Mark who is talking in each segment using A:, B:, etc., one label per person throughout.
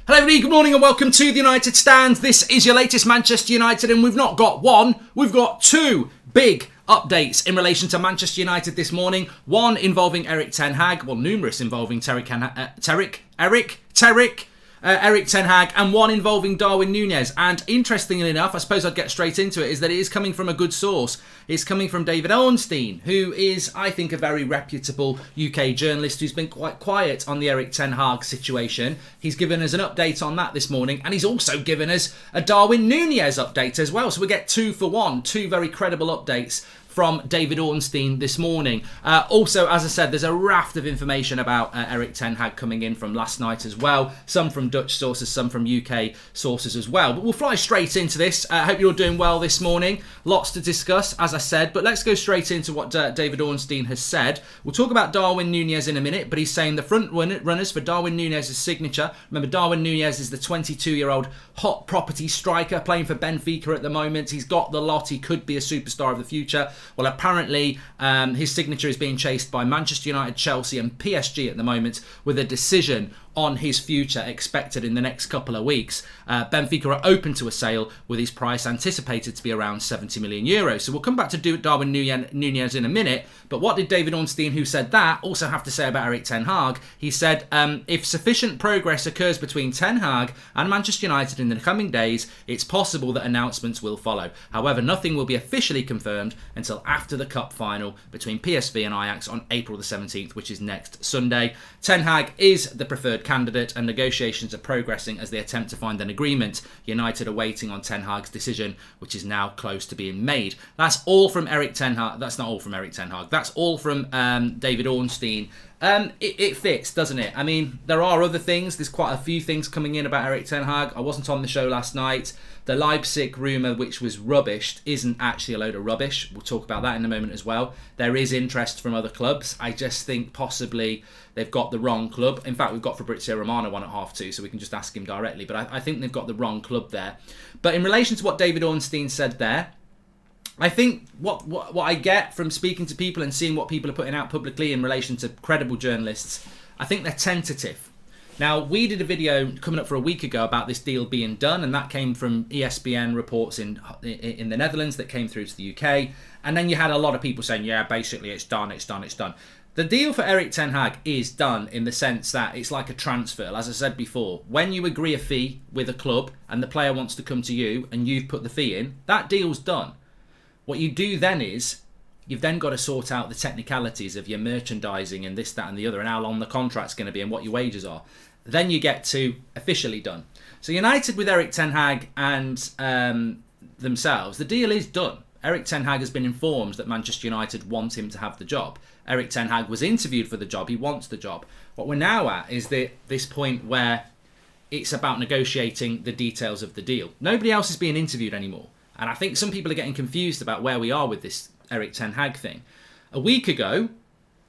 A: Hello everybody, good morning and welcome to the United Stand. This is your latest Manchester United and we've not got one, we've got two big updates in relation to Manchester United this morning. One involving Erik Ten Hag, well numerous involving Erik Ten Hag, and one involving Darwin Núñez. And interestingly enough, I suppose I'd get straight into it, is that it is coming from a good source. It's coming from David Ornstein, who is, I think, a very reputable UK journalist who's been quite quiet on the Erik Ten Hag situation. He's given us an update on that this morning, and he's also given us a Darwin Núñez update as well. So we get 2 for 1, two very credible updates from David Ornstein this morning. Also, as I said, there's a raft of information about Erik Ten Hag coming in from last night as well. Some from Dutch sources, some from UK sources as well. But we'll fly straight into this. I hope you're all doing well this morning. Lots to discuss, as I said. But let's go straight into what David Ornstein has said. We'll talk about Darwin Núñez in a minute, but he's saying the front runners for Darwin Núñez's signature. Remember, Darwin Núñez is the 22-year-old hot property striker playing for Benfica at the moment. He's got the lot. He could be a superstar of the future. Well, apparently his signature is being chased by Manchester United, Chelsea and PSG at the moment, with a decision on his future expected in the next couple of weeks. Benfica are open to a sale with his price anticipated to be around 70 million euros. So we'll come back to Darwin Núñez in a minute. But what did David Ornstein, who said that, also have to say about Erik Ten Hag? He said, if sufficient progress occurs between Ten Hag and Manchester United in the coming days, it's possible that announcements will follow. However, nothing will be officially confirmed until after the cup final between PSV and Ajax on April the 17th, which is next Sunday. Ten Hag is the preferred candidate and negotiations are progressing as they attempt to find an agreement. United are waiting on Ten Hag's decision, which is now close to being made. That's all from Erik Ten Hag. That's not all from Erik Ten Hag. That's all from David Ornstein. It fits, doesn't it? I mean, there are other things. There's quite a few things coming in about Erik Ten Hag. I wasn't on the show last night. The Leipzig rumour, which was rubbished, isn't actually a load of rubbish. We'll talk about that in a moment as well. There is interest from other clubs. I just think possibly they've got the wrong club. In fact, we've got Fabrizio Romano on at 2:30, so we can just ask him directly. But I think they've got the wrong club there. But in relation to what David Ornstein said there, I think what I get from speaking to people and seeing what people are putting out publicly in relation to credible journalists, I think they're tentative. Now, we did a video coming up for a week ago about this deal being done, and that came from ESPN reports in the Netherlands that came through to the UK. And then you had a lot of people saying, yeah, basically it's done, it's done, it's done. The deal for Erik Ten Hag is done in the sense that it's like a transfer. As I said before, when you agree a fee with a club and the player wants to come to you and you've put the fee in, that deal's done. What you do then is, you've then got to sort out the technicalities of your merchandising and this, that and the other, and how long the contract's going to be and what your wages are. Then you get to officially done. So United with Erik Ten Hag and themselves, the deal is done. Erik Ten Hag has been informed that Manchester United want him to have the job. Erik Ten Hag was interviewed for the job. He wants the job. What we're now at is this point where it's about negotiating the details of the deal. Nobody else is being interviewed anymore. And I think some people are getting confused about where we are with this Erik Ten Hag thing. A week ago,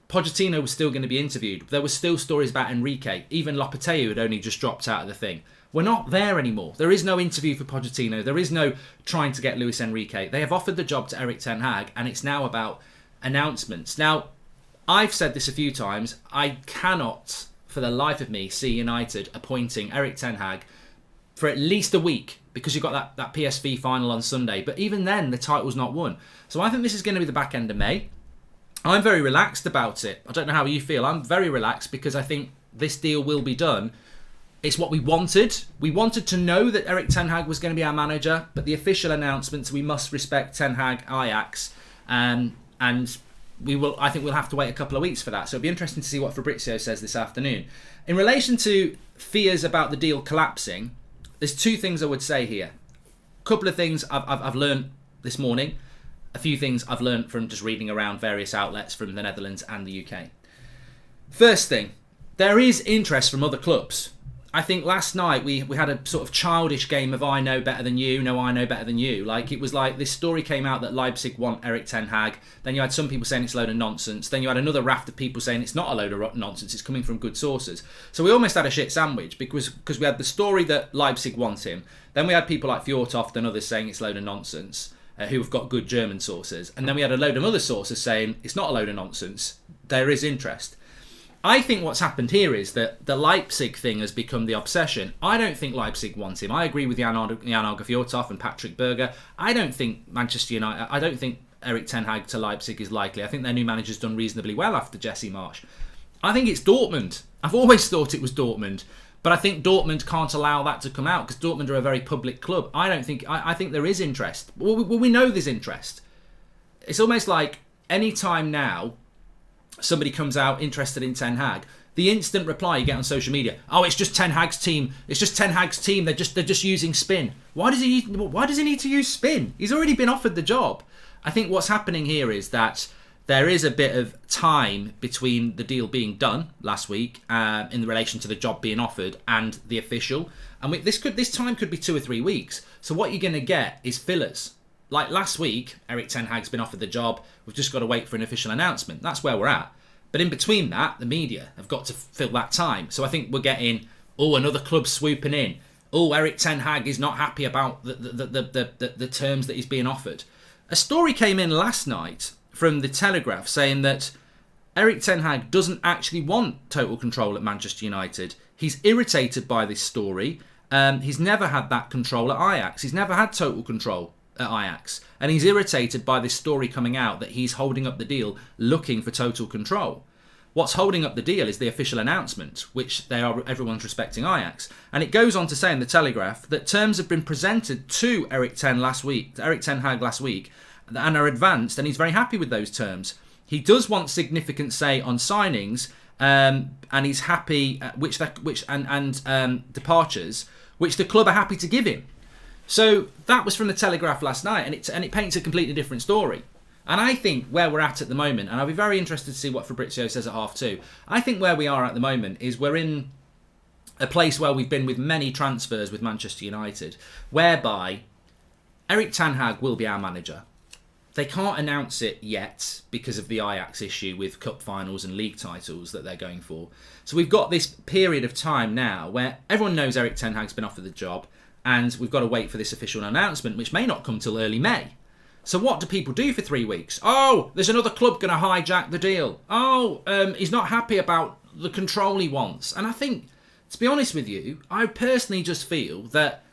A: Pochettino was still going to be interviewed. There were still stories about Enrique. Even Lopetegui had only just dropped out of the thing. We're not there anymore. There is no interview for Pochettino. There is no trying to get Luis Enrique. They have offered the job to Erik Ten Hag, and it's now about announcements. Now, I've said this a few times. I cannot, for the life of me, see United appointing Erik Ten Hag for at least a week, because you've got that PSV final on Sunday. But even then, the title's not won. So I think this is going to be the back end of May. I'm very relaxed about it. I don't know how you feel. I'm very relaxed because I think this deal will be done. It's what we wanted. We wanted to know that Erik Ten Hag was going to be our manager, but the official announcements, we must respect Ten Hag, Ajax, and we will. I think we'll have to wait a couple of weeks for that. So it'll be interesting to see what Fabrizio says this afternoon. In relation to fears about the deal collapsing, there's two things I would say here. A couple of things I've learned this morning. A few things I've learned from just reading around various outlets from the Netherlands and the UK. First thing, there is interest from other clubs. I think last night we had a sort of childish game of I know better than you, no I know better than you. Like, it was like this story came out that Leipzig want Erik Ten Hag. Then you had some people saying it's a load of nonsense. Then you had another raft of people saying it's not a load of nonsense, it's coming from good sources. So we almost had a shit sandwich because we had the story that Leipzig want him. Then we had people like Fjortoft and others saying it's a load of nonsense, who have got good German sources. And then we had a load of other sources saying it's not a load of nonsense, there is interest. I think what's happened here is that the Leipzig thing has become the obsession. I don't think Leipzig want him. I agree with Jan Fjortov and Patrick Berger. I don't think Manchester United... I don't think Erik ten Hag to Leipzig is likely. I think their new manager's done reasonably well after Jesse Marsch. I think it's Dortmund. I've always thought it was Dortmund. But I think Dortmund can't allow that to come out because Dortmund are a very public club. I think there is interest. Well, we know there's interest. It's almost like any time now somebody comes out interested in Ten Hag, the instant reply you get on social media, oh, it's just Ten Hag's team. It's just Ten Hag's team. They're just using spin. Why does he need to use spin? He's already been offered the job. I think what's happening here is that there is a bit of time between the deal being done last week in relation to the job being offered and the official. And this time could be 2 or 3 weeks. So what you're going to get is fillers. Like last week, Erik ten Hag's been offered the job. We've just got to wait for an official announcement. That's where we're at. But in between that, the media have got to fill that time. So I think we're getting, another club swooping in. Erik ten Hag is not happy about the terms that he's being offered. A story came in last night from the Telegraph saying that Erik ten Hag doesn't actually want total control at Manchester United. He's irritated by this story. He's never had that control at Ajax. He's never had total control at Ajax. And he's irritated by this story coming out that he's holding up the deal looking for total control. What's holding up the deal is the official announcement, which everyone's respecting Ajax. And it goes on to say in the Telegraph that terms have been presented to Erik ten Hag last week, and are advanced, and he's very happy with those terms. He does want significant say on signings, and he's happy departures, which the club are happy to give him. So that was from the Telegraph last night, and it paints a completely different story. And I think where we're at the moment, and I'll be very interested to see what Fabrizio says at half two. I think where we are at the moment is we're in a place where we've been with many transfers with Manchester United, whereby Erik ten Hag will be our manager. They can't announce it yet because of the Ajax issue with cup finals and league titles that they're going for. So we've got this period of time now where everyone knows Erik ten Hag's been offered the job, and we've got to wait for this official announcement, which may not come till early May. So what do people do for 3 weeks? Oh, there's another club going to hijack the deal. Oh, he's not happy about the control he wants. And I think, to be honest with you, I personally just feel that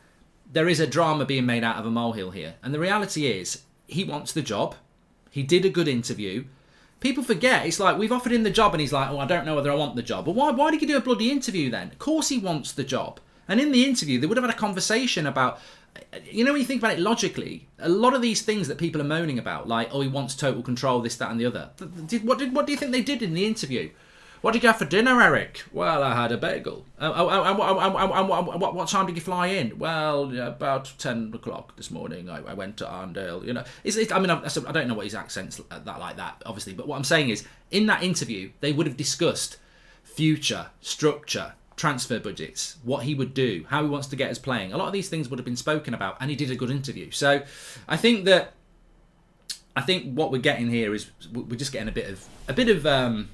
A: there is a drama being made out of a molehill here. And the reality is, he wants the job. He did a good interview. People forget, it's like, we've offered him the job and he's like, I don't know whether I want the job. Well, why did he do a bloody interview then? Of course he wants the job. And in the interview, they would have had a conversation about, when you think about it logically, a lot of these things that people are moaning about, like, he wants total control, this, that and the other. What do you think they did in the interview? What did you have for dinner, Eric? Well, I had a bagel. What time did you fly in? Well, about 10 o'clock this morning. I went to Arndale. I don't know what his accent's like that, obviously. But what I'm saying is, in that interview, they would have discussed future, structure, transfer budgets, what he would do, how he wants to get us playing. A lot of these things would have been spoken about, and he did a good interview. So I think what we're getting here is we're just getting a bit of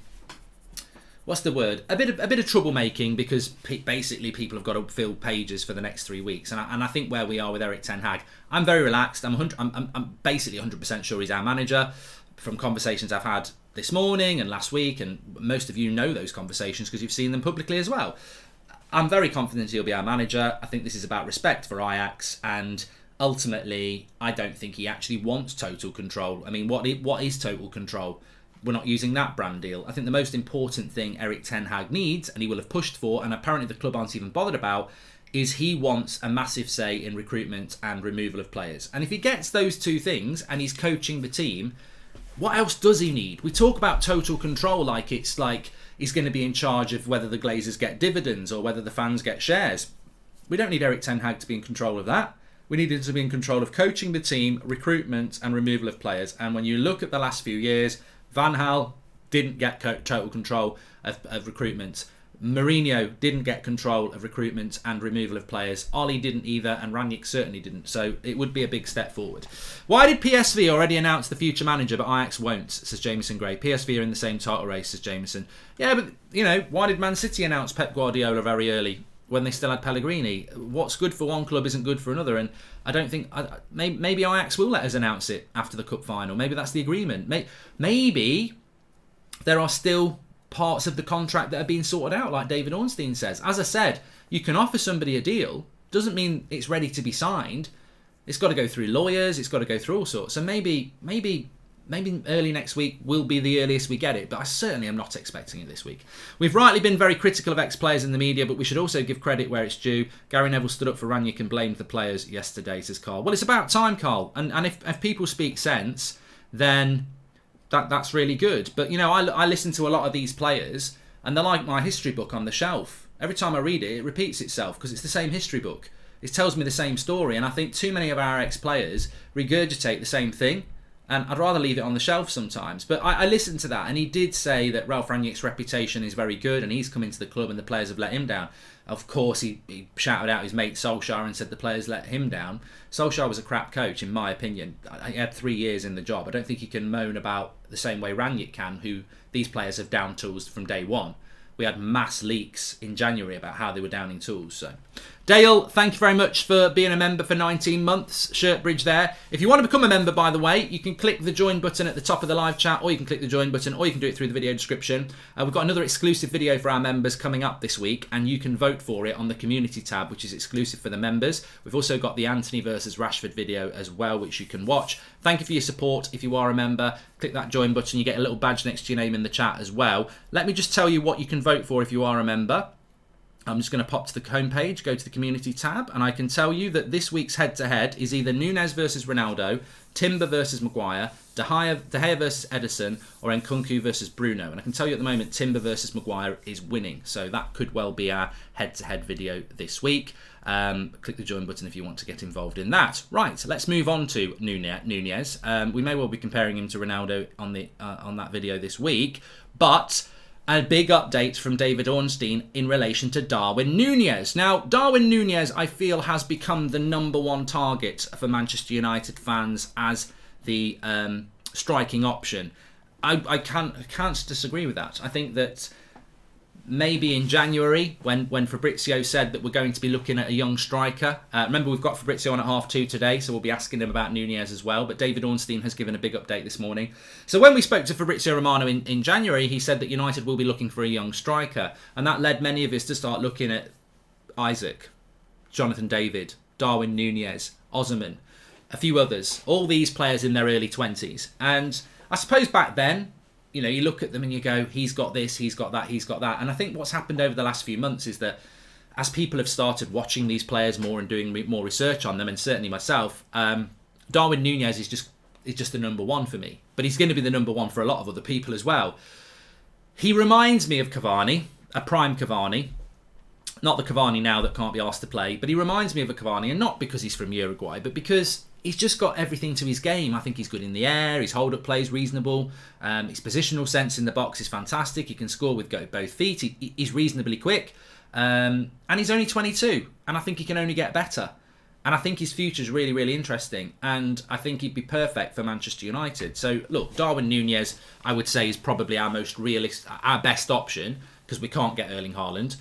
A: what's the word? A bit of troublemaking, because basically people have got to fill pages for the next 3 weeks. And I think where we are with Erik ten Hag, I'm very relaxed. I'm basically 100% sure he's our manager from conversations I've had this morning and last week, and most of you know those conversations because you've seen them publicly as well. I'm very confident he'll be our manager. I think this is about respect for Ajax, and ultimately, I don't think he actually wants total control. I mean, what is total control? We're not using that brand deal. I think the most important thing Erik ten Hag needs, and he will have pushed for, and apparently the club aren't even bothered about, is he wants a massive say in recruitment and removal of players. And if he gets those two things and he's coaching the team, what else does he need? We talk about total control like it's like he's going to be in charge of whether the Glazers get dividends or whether the fans get shares. We don't need Erik ten Hag to be in control of that. We need him to be in control of coaching the team, recruitment and removal of players. And when you look at the last few years, Van Gaal didn't get total control of recruitment. Mourinho didn't get control of recruitment and removal of players. Oli didn't either, and Rangnick certainly didn't. So it would be a big step forward. Why did PSV already announce the future manager, but Ajax won't, says Jameson Gray. PSV are in the same title race, says Jameson. Yeah, but, why did Man City announce Pep Guardiola very early when they still had Pellegrini? What's good for one club isn't good for another, and I don't think... maybe Ajax will let us announce it after the cup final. Maybe that's the agreement. Maybe there are still parts of the contract that are being sorted out, like David Ornstein says. As I said, you can offer somebody a deal, doesn't mean it's ready to be signed. It's got to go through lawyers, it's got to go through all sorts. So maybe early next week will be the earliest we get it, but I certainly am not expecting it this week. We've rightly been very critical of ex-players in the media, but we should also give credit where it's due. Gary Neville stood up for Rangnick and blamed the players yesterday, says Carl. Well, it's about time, Carl. And if people speak sense, then that's really good. But, you know, I listen to a lot of these players, and they're like my history book on the shelf. Every time I read it, it repeats itself because it's the same history book. It tells me the same story, and I think too many of our ex-players regurgitate the same thing. And I'd rather leave it on the shelf sometimes. But I listened to that, and he did say that Ralph Rangnick's reputation is very good, and he's come into the club and the players have let him down. Of course, he shouted out his mate Solskjaer and said the players let him down. Solskjaer was a crap coach, in my opinion. He had 3 years in the job. I don't think he can moan about the same way Rangnick can, who these players have down tools from day one. We had mass leaks in January about how they were downing tools. So, Dale, thank you very much for being a member for 19 months. Shirtbridge there. If you want to become a member, by the way, you can click the join button at the top of the live chat, or you can click the join button, or you can do it through the video description. We've got another exclusive video for our members coming up this week, and you can vote for it on the community tab, which is exclusive for the members. We've also got the Anthony versus Rashford video as well, which you can watch. Thank you for your support. If you are a member, click that join button. You get a little badge next to your name in the chat as well. Let me just tell you what you can vote for if you are a member. I'm just going to pop to the homepage, go to the community tab, and I can tell you that this week's head-to-head is either Nunez versus Ronaldo, Timber versus Maguire, De Gea versus Ederson, or Nkunku versus Bruno. And I can tell you at the moment, Timber versus Maguire is winning. So that could well be our head-to-head video this week. Click the join button if you want to get involved in that. Right, let's move on to Nunez. We may well be comparing him to Ronaldo on that video this week, but a big update from David Ornstein in relation to Darwin Núñez. Now, Darwin Núñez, I feel, has become the #1 target for Manchester United fans as the striking option. I can't disagree with that. I think that maybe in January, when Fabrizio said that we're going to be looking at a young striker. Remember, we've got Fabrizio on at 2:30 today, so we'll be asking him about Núñez as well. But David Ornstein has given a big update this morning. So when we spoke to Fabrizio Romano in January, he said that United will be looking for a young striker. And that led many of us to start looking at Isaac, Jonathan David, Darwin Núñez, Osimhen, a few others. All these players in their early 20s. And I suppose back then, you know, you look at them and you go, he's got this, he's got that, he's got that. And I think what's happened over the last few months is that as people have started watching these players more and doing more research on them, and certainly myself, Darwin Núñez is just the #1 for me. But he's going to be the #1 for a lot of other people as well. He reminds me of Cavani, a prime Cavani. Not the Cavani now that can't be asked to play, but he reminds me of a Cavani, and not because he's from Uruguay, but because he's just got everything to his game. I think he's good in the air, his hold-up play is reasonable, his positional sense in the box is fantastic, he can score with both feet, he's reasonably quick, and he's only 22, and I think he can only get better. And I think his future is really, really interesting, and I think he'd be perfect for Manchester United. So, look, Darwin Núñez, I would say, is probably our most realistic, our best option, because we can't get Erling Haaland.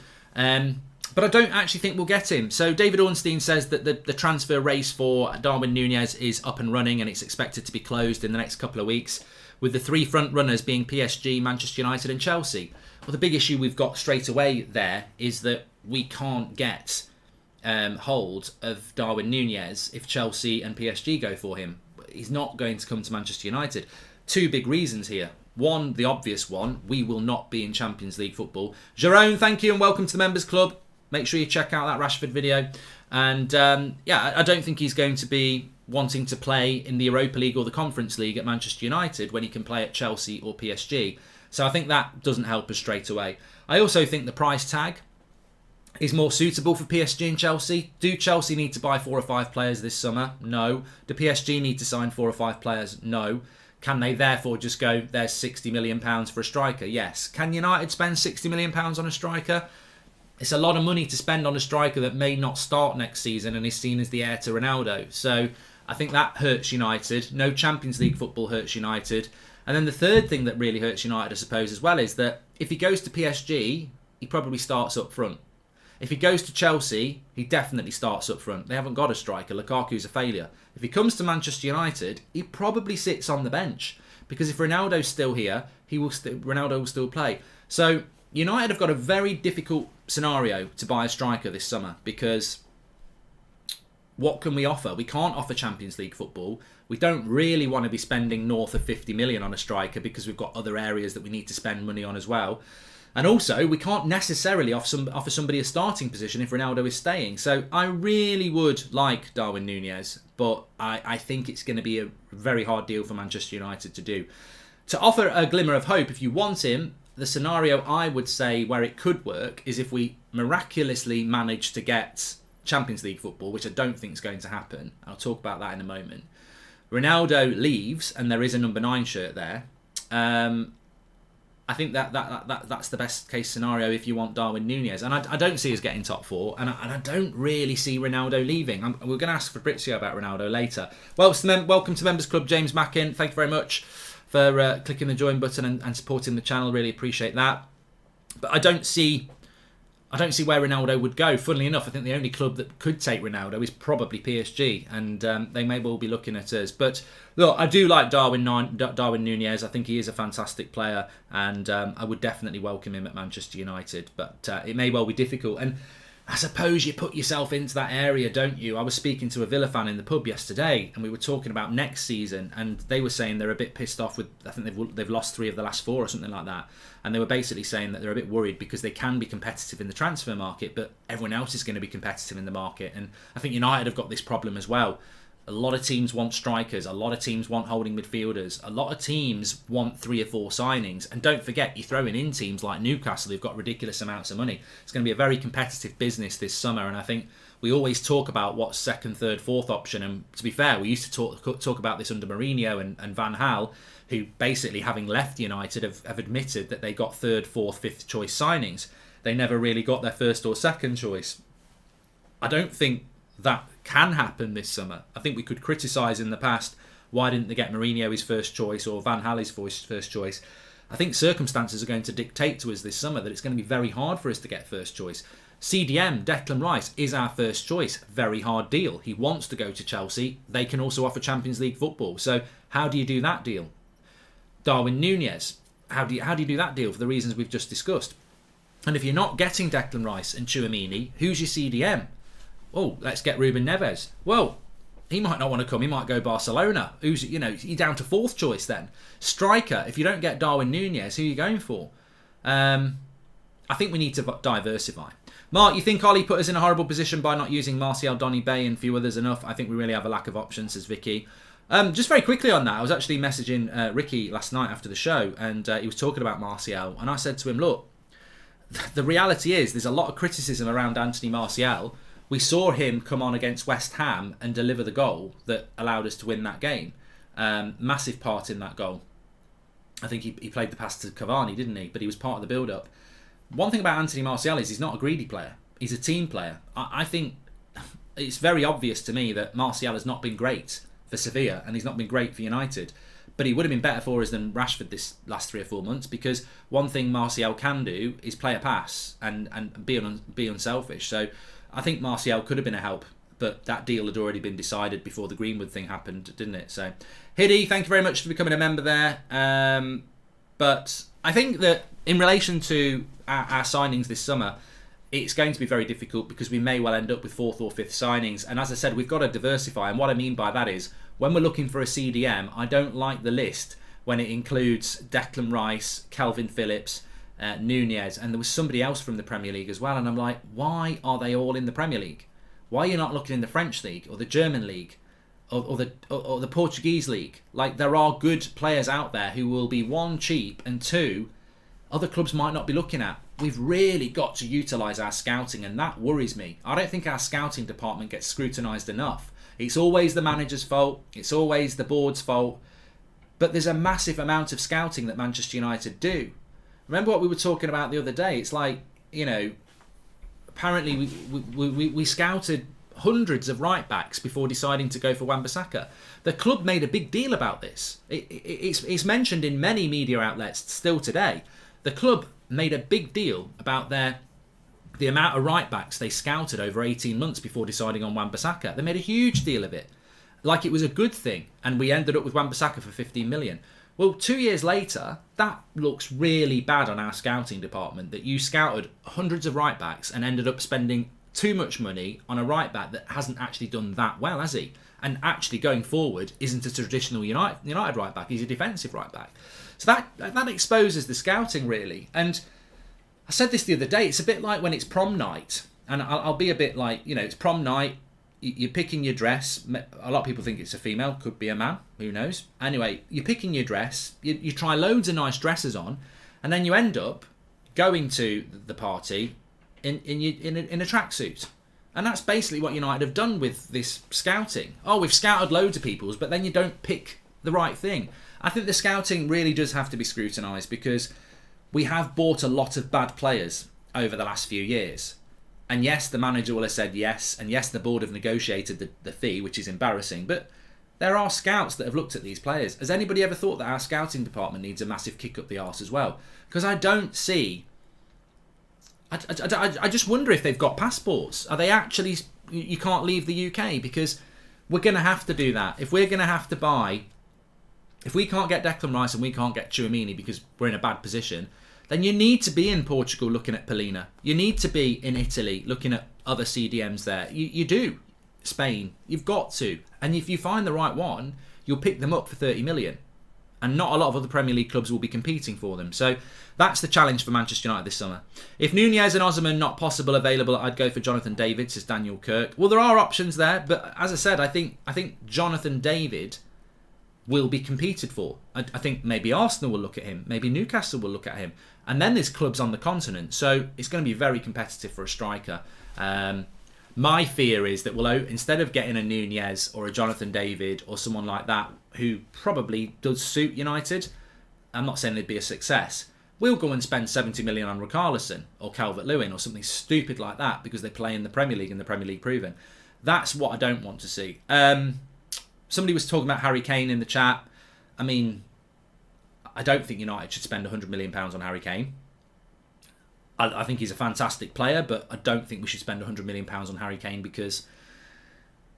A: But I don't actually think we'll get him. So David Ornstein says that the transfer race for Darwin Núñez is up and running and it's expected to be closed in the next couple of weeks, with the 3 front runners being PSG, Manchester United and Chelsea. Well, the big issue we've got straight away there is that we can't get hold of Darwin Núñez if Chelsea and PSG go for him. He's not going to come to Manchester United. 2 big reasons here. One, the obvious one, we will not be in Champions League football. Jerome, thank you and welcome to the Members Club. Make sure you check out that Rashford video. And I don't think he's going to be wanting to play in the Europa League or the Conference League at Manchester United when he can play at Chelsea or PSG. So I think that doesn't help us straight away. I also think the price tag is more suitable for PSG and Chelsea. Do Chelsea need to buy 4 or 5 players this summer? No. Do PSG need to sign 4 or 5 players? No. Can they therefore just go, there's £60 million for a striker? Yes. Can United spend £60 million on a striker? It's a lot of money to spend on a striker that may not start next season and is seen as the heir to Ronaldo. So I think that hurts United. No Champions League football hurts United. And then the third thing that really hurts United, I suppose, as well, is that if he goes to PSG, he probably starts up front. If he goes to Chelsea, he definitely starts up front. They haven't got a striker. Lukaku's a failure. If he comes to Manchester United, he probably sits on the bench. Because if Ronaldo's still here, Ronaldo will still play. So United have got a very difficult scenario to buy a striker this summer, because what can we offer? We can't offer Champions League football. We don't really want to be spending north of 50 million on a striker, because we've got other areas that we need to spend money on as well. And also, we can't necessarily offer somebody a starting position if Ronaldo is staying. So I really would like Darwin Núñez, but I think it's going to be a very hard deal for Manchester United to do. To offer a glimmer of hope, if you want him, the scenario I would say where it could work is if we miraculously manage to get Champions League football, which I don't think is going to happen. I'll talk about that in a moment. Ronaldo leaves and there is a number 9 shirt there. I think that's the best case scenario if you want Darwin Núñez. And I don't see us getting top 4. And I don't really see Ronaldo leaving. We're going to ask Fabrizio about Ronaldo later. Welcome to Members Club, James Mackin. Thank you very much for clicking the join button and supporting the channel. Really appreciate that. But I don't see where Ronaldo would go. Funnily enough, I think the only club that could take Ronaldo is probably PSG, and they may well be looking at us. But look, I do like Darwin Núñez. I think he is a fantastic player, and I would definitely welcome him at Manchester United. But it may well be difficult. And I suppose you put yourself into that area, don't you? I was speaking to a Villa fan in the pub yesterday, and we were talking about next season, and they were saying they're a bit pissed off with, I think they've lost 3 of the last 4 or something like that, and they were basically saying that they're a bit worried because they can be competitive in the transfer market, but everyone else is going to be competitive in the market. And I think United have got this problem as well. A lot of teams want strikers, a lot of teams want holding midfielders, a lot of teams want 3 or 4 signings. And don't forget, you're throwing in teams like Newcastle who've got ridiculous amounts of money. It's going to be a very competitive business this summer, and I think we always talk about what's second, third, fourth option. And to be fair, we used to talk about this under Mourinho and Van Gaal, who basically, having left United, have admitted that they got third, fourth, fifth choice signings. They never really got their first or second choice. I don't think that can happen this summer. I think we could criticise in the past, why didn't they get Mourinho his first choice or Van Gaal his first choice? I think circumstances are going to dictate to us this summer that it's going to be very hard for us to get first choice. CDM, Declan Rice, is our first choice. Very hard deal. He wants to go to Chelsea. They can also offer Champions League football. So how do you do that deal? Darwin Núñez, how do you do that deal for the reasons we've just discussed? And if you're not getting Declan Rice and Tchouaméni, who's your CDM? Oh, let's get Ruben Neves. Well, he might not want to come. He might go Barcelona. You're down to 4th choice then. Striker, if you don't get Darwin Núñez, who are you going for? I think we need to diversify. Mark, you think Ollie put us in a horrible position by not using Martial, Donny Bay and a few others enough? I think we really have a lack of options, says Vicky. Just very quickly on that, I was actually messaging Ricky last night after the show, and he was talking about Martial, and I said to him, look, the reality is there's a lot of criticism around Anthony Martial. We saw him come on against West Ham and deliver the goal that allowed us to win that game. Massive part in that goal. I think he played the pass to Cavani, didn't he? But he was part of the build-up. One thing about Anthony Martial is he's not a greedy player. He's a team player. I think it's very obvious to me that Martial has not been great for Sevilla and he's not been great for United. But he would have been better for us than Rashford this last 3 or 4 months, because one thing Martial can do is play a pass and be unselfish. So I think Martial could have been a help, but that deal had already been decided before the Greenwood thing happened, didn't it? So, Hiddy, thank you very much for becoming a member there. But I think that in relation to our signings this summer, it's going to be very difficult because we may well end up with 4th or 5th signings. And as I said, we've got to diversify. And what I mean by that is, when we're looking for a CDM, I don't like the list when it includes Declan Rice, Calvin Phillips, Núñez, and there was somebody else from the Premier League as well. And I'm like, why are they all in the Premier League? Why are you not looking in the French League or the German League or the Portuguese League? Like, there are good players out there who will be, 1, cheap, and 2, other clubs might not be looking at. We've really got to utilise our scouting, and that worries me. I don't think our scouting department gets scrutinised enough. It's always the manager's fault. It's always the board's fault. But there's a massive amount of scouting that Manchester United do. Remember what we were talking about the other day? It's like, apparently we scouted hundreds of right-backs before deciding to go for Wan-Bissaka. The club made a big deal about this. It's mentioned in many media outlets still today. The club made a big deal about the amount of right-backs they scouted over 18 months before deciding on Wan-Bissaka. They made a huge deal of it, like it was a good thing, and we ended up with Wan-Bissaka for 15 million. Well, 2 years later, that looks really bad on our scouting department, that you scouted hundreds of right backs and ended up spending too much money on a right back that hasn't actually done that well, has he? And actually going forward isn't a traditional United right back, he's a defensive right back. So that exposes the scouting, really. And I said this the other day, it's a bit like when it's prom night. And I'll be a bit like, it's prom night, you're picking your dress. A lot of people think it's a female, could be a man, who knows. Anyway, you're picking your dress, you try loads of nice dresses on, and then you end up going to the party in a tracksuit. And that's basically what United have done with this scouting. Oh, we've scouted loads of people's, but then you don't pick the right thing. I think the scouting really does have to be scrutinised, because we have bought a lot of bad players over the last few years. And yes, the manager will have said yes, and yes, the board have negotiated the fee, which is embarrassing, but there are scouts that have looked at these players. Has anybody ever thought that our scouting department needs a massive kick up the arse as well? Because I don't see... I just wonder if they've got passports. Are they actually... You can't leave the UK, because we're going to have to do that. If we're going to have to buy... If we can't get Declan Rice and we can't get Tchouaméni because we're in a bad position, then you need to be in Portugal looking at Polina. You need to be in Italy looking at other CDMs there. You do. Spain. You've got to. And if you find the right one, you'll pick them up for 30 million. And not a lot of other Premier League clubs will be competing for them. So that's the challenge for Manchester United this summer. If Nunez and Osimhen not possible available, I'd go for Jonathan David, says Daniel Kirk. Well, there are options there, but as I said, I think Jonathan David will be competed for. I think maybe Arsenal will look at him, maybe Newcastle will look at him, and then there's clubs on the continent, so it's going to be very competitive for a striker. My fear is that instead of getting a Nunez or a Jonathan David or someone like that who probably does suit United, I'm not saying they'd be a success, we'll go and spend 70 million on Richarlison or Calvert-Lewin or something stupid like that because they play in the Premier League and the Premier League proven. That's what I don't want to see. Somebody was talking about Harry Kane in the chat. I mean, I don't think United should spend £100 million on Harry Kane. I think he's a fantastic player, but I don't think we should spend £100 million on Harry Kane because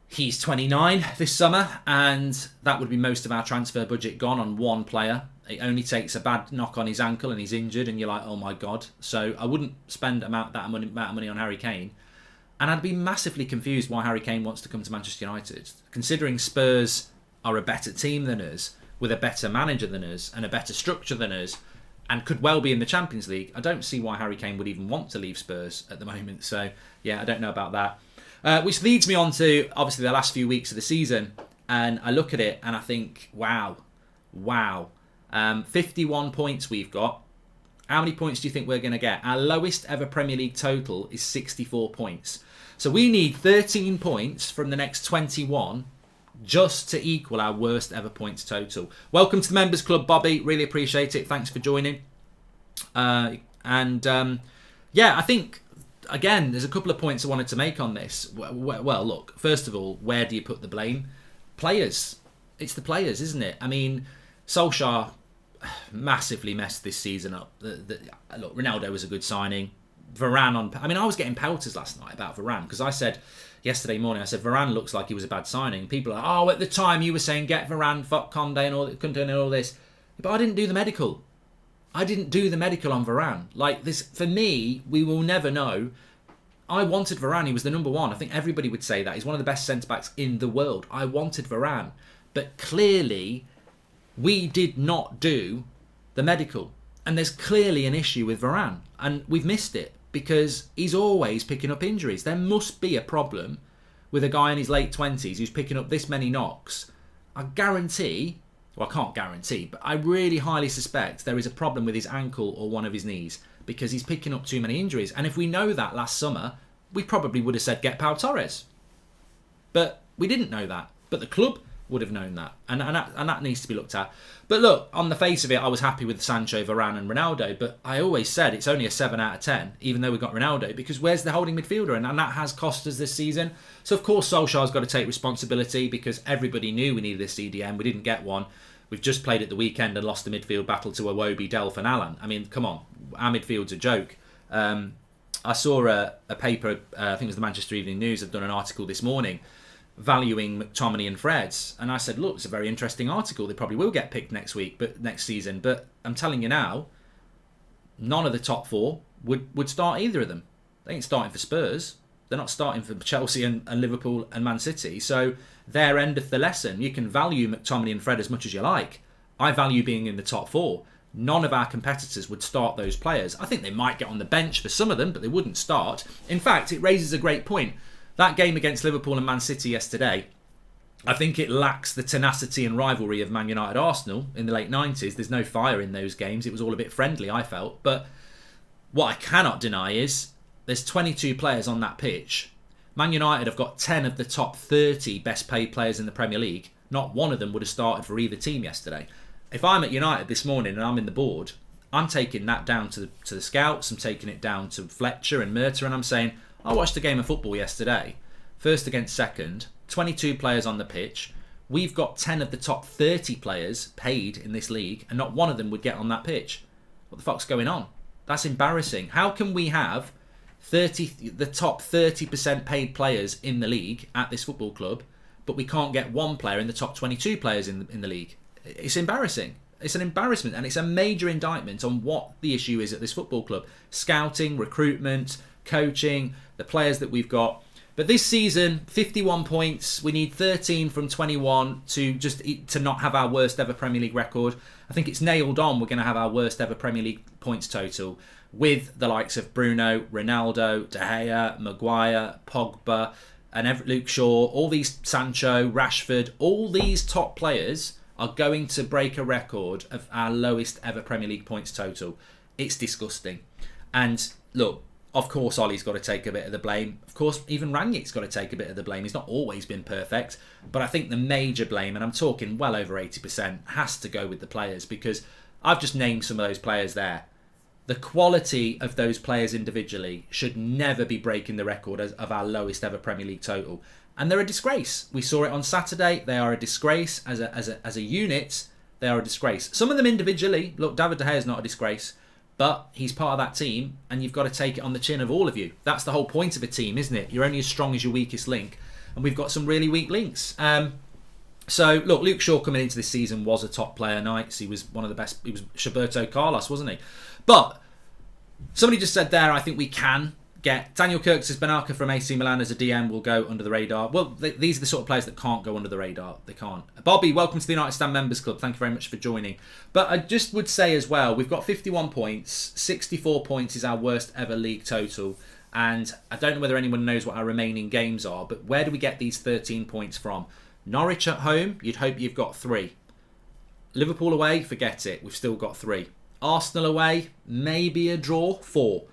A: he's 29 this summer, and that would be most of our transfer budget gone on one player. It only takes a bad knock on his ankle and he's injured, and you're like, oh my God. So I wouldn't spend that amount of money on Harry Kane. And I'd be massively confused why Harry Kane wants to come to Manchester United. Considering Spurs are a better team than us, with a better manager than us, and a better structure than us, and could well be in the Champions League, I don't see why Harry Kane would even want to leave Spurs at the moment. So, yeah, I don't know about that. Which leads me on to, obviously, the last few weeks of the season. And I look at it and I think, wow. 51 points we've got. How many points do you think we're going to get? Our lowest ever Premier League total is 64 points. So we need 13 points from the next 21 just to equal our worst ever points total. Welcome to the Members Club, Bobby. Really appreciate it. Thanks for joining. Yeah, I think, again, there's a couple of points I wanted to make on this. Well, look, first of all, where do you put the blame? Players. It's the players, isn't it? I mean, Solskjaer massively messed this season up. Look, Ronaldo was a good signing. Varane I was getting pelters last night about Varane because I said yesterday morning, Varane looks like he was a bad signing. People are like, oh, at the time you were saying get Varane, fuck Conde and all this. But I didn't do the medical. I didn't do the medical on Varane. Like this, for me, we will never know. I wanted Varane. He was the number one. I think everybody would say that. He's one of the best centre-backs in the world. I wanted Varane. But clearly, we did not do the medical. And there's clearly an issue with Varane. And we've missed it because he's always picking up injuries. There must be a problem with a guy in his late 20s who's picking up this many knocks. I guarantee, well, I can't guarantee, but I really highly suspect there is a problem with his ankle or one of his knees because he's picking up too many injuries. And if we know that last summer, we probably would have said get Pau Torres. But we didn't know that. But the club would have known that. And that needs to be looked at. But look, on the face of it, I was happy with Sancho, Varane and Ronaldo. But I always said it's only a 7 out of 10, even though we got Ronaldo, because where's the holding midfielder? And that has cost us this season. So, of course, Solskjaer's got to take responsibility because everybody knew we needed a CDM. We didn't get one. We've just played at the weekend and lost the midfield battle to Iwobi, Delph and Allen. I mean, come on. Our midfield's a joke. I saw a paper, I think it was the Manchester Evening News, have done an article this morning valuing McTominay and Fred. And I said, look, it's a very interesting article. They probably will get picked next season. But I'm telling you now, none of the top 4 would start either of them. They ain't starting for Spurs. They're not starting for Chelsea and Liverpool and Man City. So there endeth the lesson. You can value McTominay and Fred as much as you like. I value being in the top 4. None of our competitors would start those players. I think they might get on the bench for some of them, but they wouldn't start. In fact, it raises a great point. That game against Liverpool and Man City yesterday, I think it lacks the tenacity and rivalry of Man United Arsenal in the late 90s. There's no fire in those games. It was all a bit friendly, I felt. But what I cannot deny is there's 22 players on that pitch. Man United have got 10 of the top 30 best paid players in the Premier League. Not one of them would have started for either team yesterday. If I'm at United this morning and I'm in the board, I'm taking that down to the scouts. I'm taking it down to Fletcher and Murta, and I'm saying, I watched a game of football yesterday, first against second, 22 players on the pitch. We've got 10 of the top 30 players paid in this league, and not one of them would get on that pitch. What the fuck's going on? That's embarrassing. How can we have the top 30% paid players in the league at this football club, but we can't get one player in the top 22 players in the league? It's embarrassing. It's an embarrassment, and it's a major indictment on what the issue is at this football club. Scouting, recruitment, coaching, the players that we've got. But this season, 51 points. We need 13 from 21 to not have our worst ever Premier League record. I think it's nailed on. We're going to have our worst ever Premier League points total with the likes of Bruno, Ronaldo, De Gea, Maguire, Pogba, and Luke Shaw, all these, Sancho, Rashford, all these top players are going to break a record of our lowest ever Premier League points total. It's disgusting. And look, of course, Ollie's got to take a bit of the blame. Of course, even Rangnick's got to take a bit of the blame. He's not always been perfect. But I think the major blame, and I'm talking well over 80%, has to go with the players, because I've just named some of those players there. The quality of those players individually should never be breaking the record of our lowest ever Premier League total. And they're a disgrace. We saw it on Saturday. They are a disgrace. As a unit, they are a disgrace. Some of them individually, look, David De Gea is not a disgrace, but he's part of that team, and you've got to take it on the chin of all of you. That's the whole point of a team, isn't it? You're only as strong as your weakest link, and we've got some really weak links. So, look, Luke Shaw coming into this season was a top player. Nights. He was one of the best. He was Roberto Carlos, wasn't he? But somebody just said there, I think we can get Daniel Kirk says Benarka from AC Milan as a DM will go under the radar. Well, these are the sort of players that can't go under the radar. They can't. Bobby, welcome to the United Stand Members Club. Thank you very much for joining. But I just would say as well, we've got 51 points. 64 points is our worst ever league total. And I don't know whether anyone knows what our remaining games are, but where do we get these 13 points from? Norwich at home, you'd hope you've got 3. Liverpool away, forget it. We've still got 3. Arsenal away, maybe a draw, 4.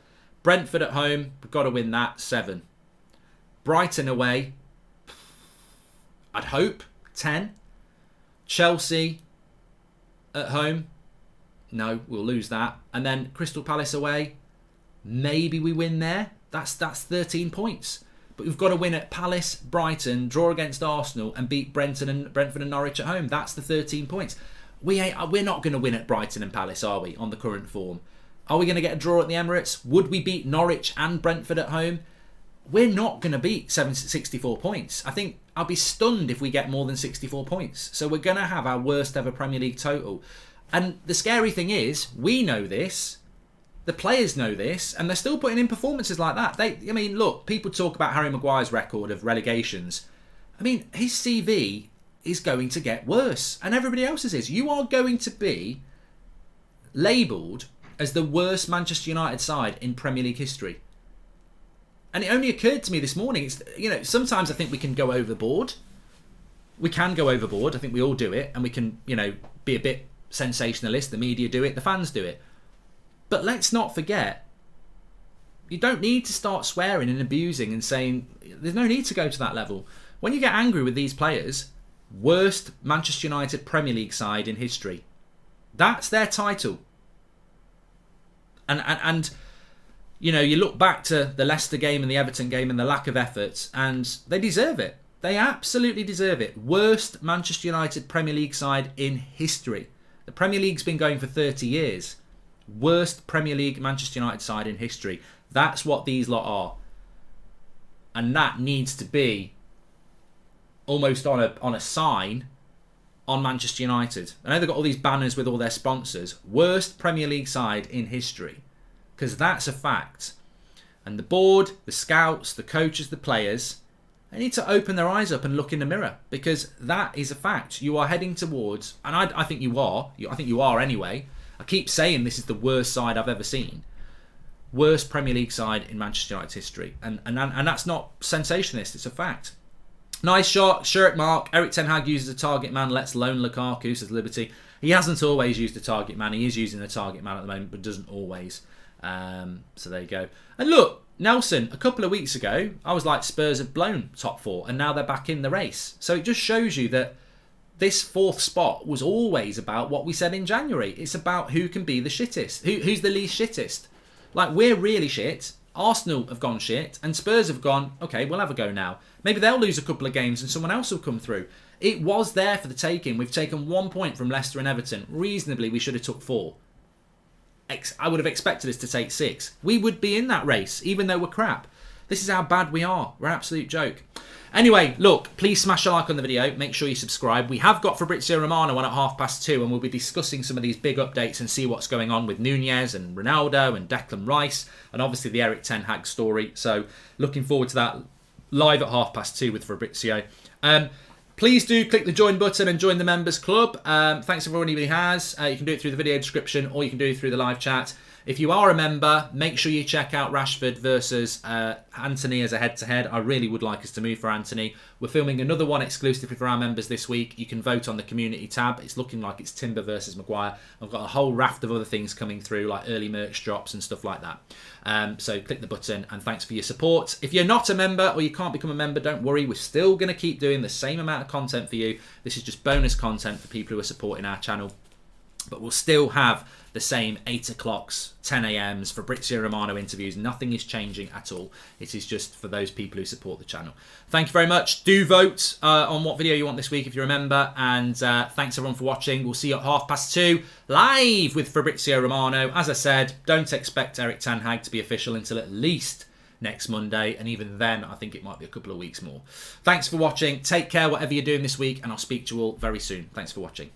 A: Brentford at home, we've got to win that, 7. Brighton away, I'd hope, 10. Chelsea at home, no, we'll lose that. And then Crystal Palace away, maybe we win there. That's 13 points. But we've got to win at Palace, Brighton, draw against Arsenal, and beat Brentford and Norwich at home. That's the 13 points. We're not going to win at Brighton and Palace, are we, on the current form? Are we going to get a draw at the Emirates? Would we beat Norwich and Brentford at home? We're not going to beat 64 points. I think I'll be stunned if we get more than 64 points. So we're going to have our worst ever Premier League total. And the scary thing is, we know this, the players know this, and they're still putting in performances like that. Look, people talk about Harry Maguire's record of relegations. I mean, his CV is going to get worse, and everybody else's is. You are going to be labelled as the worst Manchester United side in Premier League history. And it only occurred to me this morning, sometimes I think we can go overboard. We can go overboard. I think we all do it. And we can, be a bit sensationalist. The media do it. The fans do it. But let's not forget, you don't need to start swearing and abusing and saying, there's no need to go to that level. When you get angry with these players, worst Manchester United Premier League side in history. That's their title. And you look back to the Leicester game and the Everton game and the lack of effort, and they deserve it. They absolutely deserve it. Worst Manchester United Premier League side in history. The Premier League's been going for 30 years. Worst Premier League Manchester United side in history. That's what these lot are. And that needs to be almost on a sign on Manchester United. I know they've got all these banners with all their sponsors. Worst Premier League side in history. Because that's a fact. And the board, the scouts, the coaches, the players, they need to open their eyes up and look in the mirror. Because that is a fact. You are heading towards, and I think you are. I think you are anyway. I keep saying this is the worst side I've ever seen. Worst Premier League side in Manchester United's history. And that's not sensationalist, it's a fact. Nice shot, shirt mark. Erik ten Hag uses a target man, lets loan Lukaku, says Liberty. He hasn't always used a target man. He is using a target man at the moment, but doesn't always. So there you go. And look, Nelson, a couple of weeks ago, I was like, Spurs have blown top 4, and now they're back in the race. So it just shows you that this 4th spot was always about what we said in January. It's about who can be the shittest. Who's the least shittest. Like, we're really shit. Arsenal have gone shit, and Spurs have gone, okay, we'll have a go now. Maybe they'll lose a couple of games and someone else will come through. It was there for the taking. We've taken 1 point from Leicester and Everton. Reasonably, we should have took 4. I would have expected us to take 6. We would be in that race, even though we're crap. This is how bad we are. We're an absolute joke. Anyway, look, please smash a like on the video. Make sure you subscribe. We have got Fabrizio Romano on at 2:30, and we'll be discussing some of these big updates and see what's going on with NUNEZ and Ronaldo and Declan Rice, and obviously the Erik ten Hag story. So looking forward to that live at 2:30 with Fabrizio. Please do click the join button and join the members club. Thanks everyone who has. You can do it through the video description, or you can do it through the live chat. If you are a member, make sure you check out Rashford versus Anthony as a head-to-head. I really would like us to move for Anthony. We're filming another one exclusively for our members this week. You can vote on the community tab. It's looking like it's Timber versus Maguire. I've got a whole raft of other things coming through, like early merch drops and stuff like that. So click the button, and thanks for your support. If you're not a member or you can't become a member, don't worry. We're still going to keep doing the same amount of content for you. This is just bonus content for people who are supporting our channel. But we'll still have the same 8 o'clocks, 10 a.m.s, Fabrizio Romano interviews. Nothing is changing at all. It is just for those people who support the channel. Thank you very much. Do vote on what video you want this week if you're a member. And thanks everyone for watching. We'll see you at 2:30 live with Fabrizio Romano. As I said, don't expect Erik ten Hag to be official until at least next Monday. And even then, I think it might be a couple of weeks more. Thanks for watching. Take care, whatever you're doing this week. And I'll speak to you all very soon. Thanks for watching.